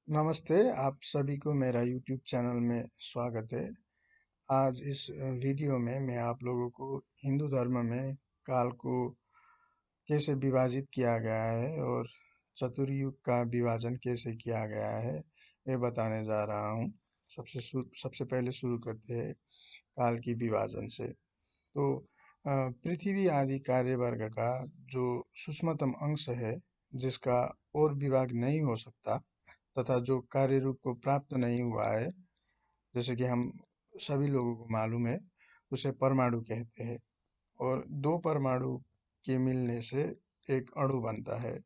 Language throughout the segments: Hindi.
नमस्ते, आप सभी को मेरा YouTube चैनल में स्वागत है। आज इस वीडियो में मैं आप लोगों को हिंदू धर्म में काल को कैसे विभाजित किया गया है और चतुर्युग का विभाजन कैसे किया गया है, ये बताने जा रहा हूँ। सबसे पहले शुरू करते हैं काल की विभाजन से। तो पृथ्वी आदि कार्यवर्ग का जो सूक्ष्मतम अंश है, जिसका और विभाग नहीं हो सकता तथा जो कार्य रूप को प्राप्त नहीं हुआ है, जैसे कि हम सभी लोगों को मालूम है, उसे परमाणु कहते हैं। और दो परमाणु के मिलने से एक अणु बनता है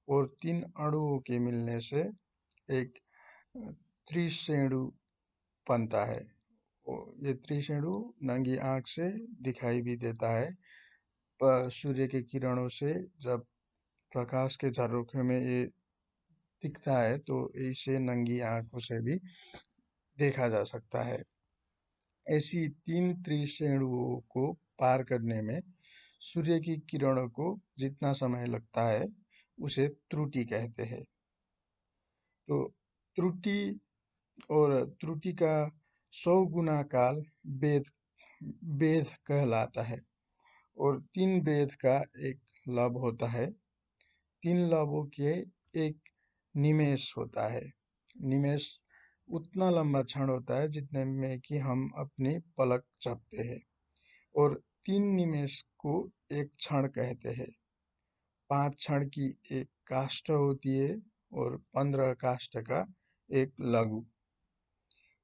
और तीन अणुओं के मिलने से एक त्रिश्रेणु बनता है। ये त्रिश्रेणु नंगी आंख से दिखाई भी देता है, पर सूर्य के किरणों से जब प्रकाश के झरोखे में ये दिखता है तो इसे नंगी आंखों से भी देखा जा सकता है। ऐसी तीन त्रिश्रेणुओं को पार करने में सूर्य की किरणों को जितना समय लगता है, उसे त्रुटि कहते हैं। तो त्रुटि और त्रुटि का 100 गुना काल वेद वेद कहलाता है। और तीन वेद का एक लब होता है। तीन लबों के एक निमेष होता है। निमेष उतना लंबा क्षण होता है जितने में कि हम अपनी पलक झपकते हैं। और तीन निमेष को एक क्षण कहते हैं। 5 क्षण की एक काष्ठ होती है और 15 काष्ठ का एक लघु।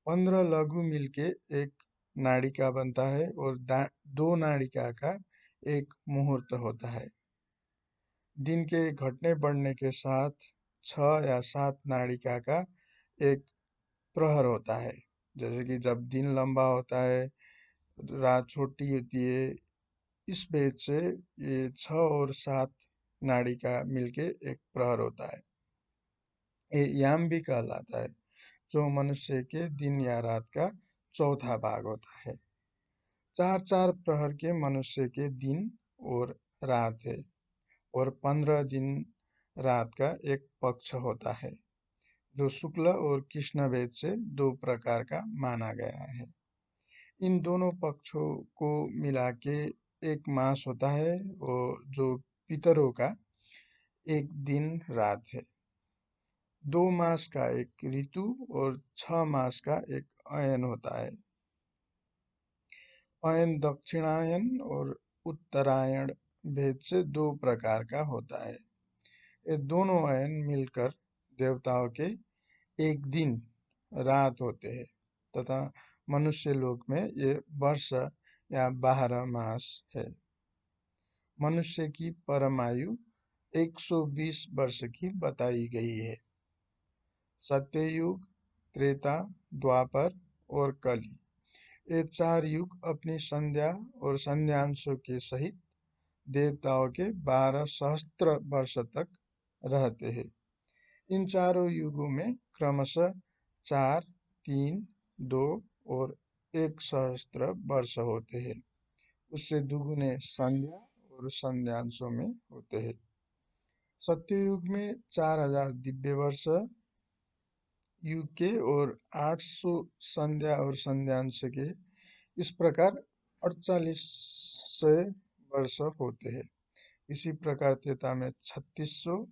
15 लघु मिलके एक नाड़िका बनता है और दो नाड़िका का एक मुहूर्त होता है। दिन के घटने बढ़ने के साथ 6 या 7 नाड़िका का एक प्रहर होता है। जैसे कि जब दिन लंबा होता है, रात छोटी होती है, इस भेद से ये 6 और 7 नाड़िका मिलके एक प्रहर होता है। ये याम भी कहलाता है, जो मनुष्य के दिन या रात का चौथा भाग होता है। 4-4 प्रहर के मनुष्य के दिन और रात है और 15 दिन रात का एक पक्ष होता है, जो शुक्ल और कृष्ण भेद से दो प्रकार का माना गया है। इन दोनों पक्षों को मिला के एक मास होता है, और जो पितरों का एक दिन रात है। 2 मास का एक ऋतु और 6 मास का एक अयन होता है। अयन दक्षिणायन और उत्तरायण भेद से दो प्रकार का होता है। ये दोनों अयन मिलकर देवताओं के एक दिन रात होते हैं तथा मनुष्य लोक में ये वर्ष या 12 मास है। मनुष्य की परम आयु 120 वर्ष की बताई गई है। सत्ययुग, त्रेता, द्वापर और कली, ये 4 युग अपनी संध्या और संध्यांशों के सहित देवताओं के 12 सहस्त्र वर्ष तक रहते हैं। इन चारों युगों में क्रमशः 4, 3, 2 और 1 सहस्त्र वर्ष होते हैं। उससे दुगुने संध्या और संध्यांशों में होते हैं। सत्ययुग में 4000 दिव्य वर्ष युग के और 800 संध्या और संध्यांश के, इस प्रकार 4800 वर्ष होते हैं। इसी प्रकार त्रेता में 3600,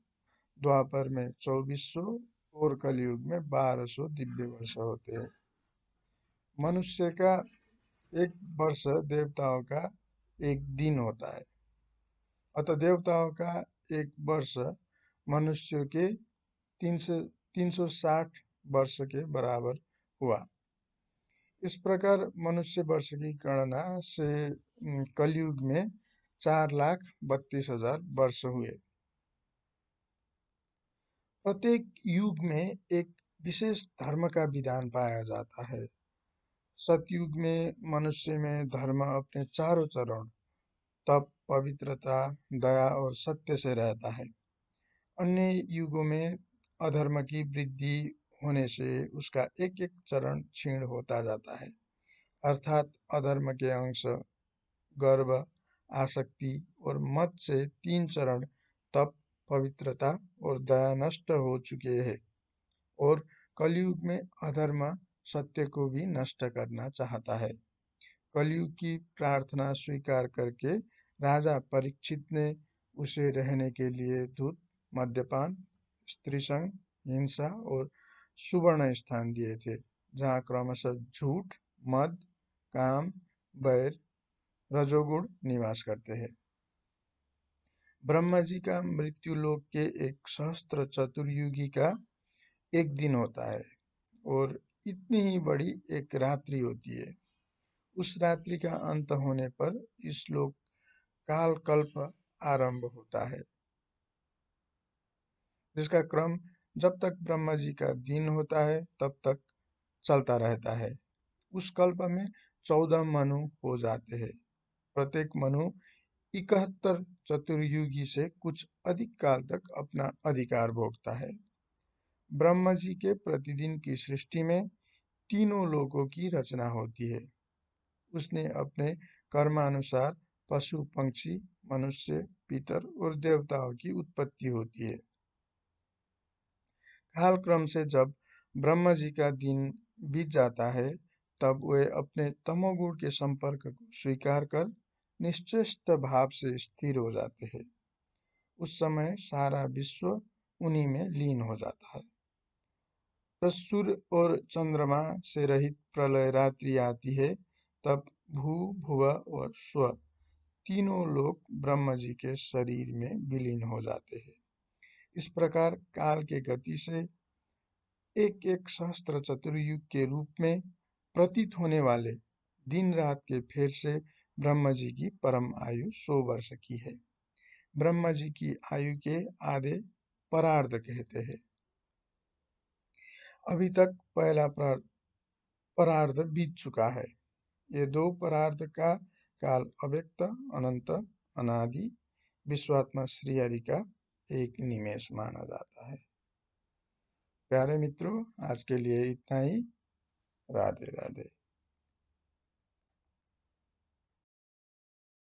द्वापर में 2400 और कलयुग में 1200 दिव्य वर्ष होते हैं। मनुष्य का एक वर्ष देवताओं का एक दिन होता है। अतः देवताओं का एक वर्ष मनुष्यों के 360 वर्ष के बराबर हुआ। इस प्रकार मनुष्य वर्ष की गणना से कलयुग में 4,32,000 वर्ष हुए। प्रत्येक युग में एक विशेष धर्म का विधान पाया जाता है। सतयुग में मनुष्य में धर्म अपने चारों चरण तप, पवित्रता, दया और सत्य से रहता है। अन्य युगों में अधर्म की वृद्धि होने से उसका एक एक चरण क्षीण होता जाता है। अर्थात अधर्म के अंश गर्व, आसक्ति और मत से 3 चरण तप, पवित्रता और दया नष्ट हो चुके हैं और कलयुग में अधर्म सत्य को भी नष्ट करना चाहता है। कलयुग की प्रार्थना स्वीकार करके राजा परीक्षित ने उसे रहने के लिए दूध, मद्यपान, स्त्री संग, हिंसा और सुवर्ण स्थान दिए थे, जहाँ क्रमशः झूठ, मद, काम, बैर, रजोगुण निवास करते हैं। ब्रह्मा जी का मृत्युलोक के एक सहस्त्र चतुर्युगी का एक दिन होता है और इतनी ही बड़ी एक रात्रि होती है। उस रात्रि का अंत होने पर इस लोक काल कल्प आरंभ होता है, जिसका क्रम जब तक ब्रह्मा जी का दिन होता है तब तक चलता रहता है। उस कल्प में 14 मनु हो जाते हैं। प्रत्येक मनु 71 चतुर्युगी से कुछ अधिक काल तक अपना अधिकार भोगता है। ब्रह्मा जी के प्रतिदिन की सृष्टि में तीनों लोकों की रचना होती है। उसने अपने कर्मानुसार पशु, पक्षी, मनुष्य, पितर और देवताओं की उत्पत्ति होती है। कालक्रम से जब ब्रह्मा जी का दिन बीत जाता है, तब वे अपने तमोगुण के संपर्क को स्वीकार कर निश्चेष्ट भाव से स्थिर हो जाते हैं। उस समय सारा विश्व उन्हीं में लीन हो जाता है। जब सूर्य और चंद्रमा से रहित प्रलय रात्रि आती है, तब भू, भुव और स्व तीनों लोग ब्रह्मा जी के शरीर में विलीन हो जाते हैं। इस प्रकार काल के गति से एक एक सहस्त्र चतुर्युग के रूप में प्रतीत होने वाले दिन रात के फेर से ब्रह्मा जी की परम आयु 100 वर्ष की है। ब्रह्मा जी की आयु के आधे परार्ध कहते हैं। अभी तक पहला परार्ध बीत चुका है। ये दो परार्ध का काल अव्यक्त, अनंत, अनादि, विश्वात्मा श्री हरि का एक निमेष माना जाता है। प्यारे मित्रों, आज के लिए इतना ही। राधे राधे।